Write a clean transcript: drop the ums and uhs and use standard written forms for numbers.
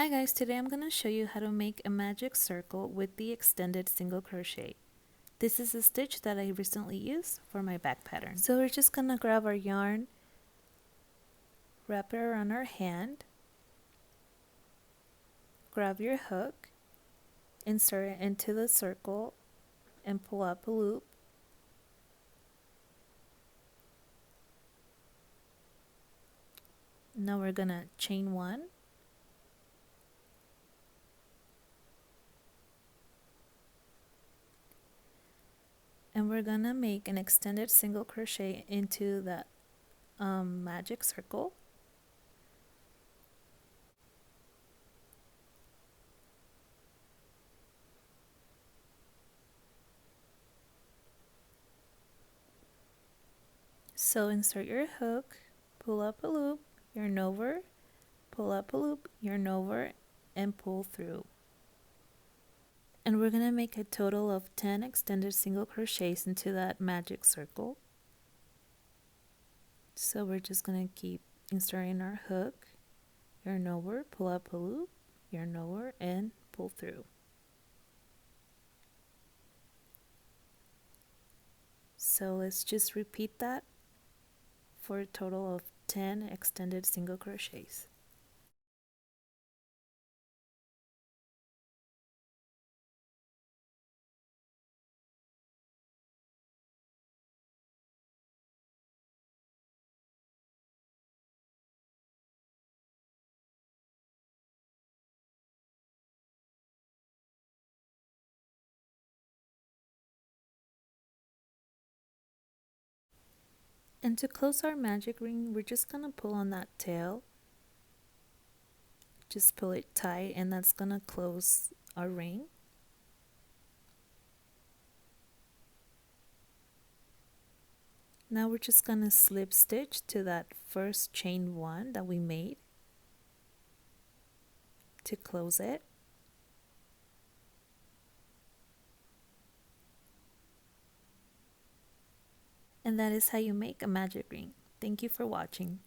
Hi guys, today I'm going to show you how to make a magic circle with the extended single crochet. This is a stitch that I recently used for my back pattern. So we're just going to grab our yarn, wrap it around our hand, grab your hook, insert it into the circle and pull up a loop. Now we're going to chain one. And we're going to make an extended single crochet into that magic circle. So insert your hook, pull up a loop, yarn over, pull up a loop, yarn over, and pull through. And we're going to make a total of 10 extended single crochets into that magic circle. So we're just going to keep inserting our hook, yarn over, pull up a loop, yarn over, and pull through. So let's just repeat that for a total of 10 extended single crochets. And to close our magic ring, we're just going to pull on that tail. Just pull it tight, and that's going to close our ring. Now we're just going to slip stitch to that first chain one that we made to close it. And that is how you make a magic ring. Thank you for watching.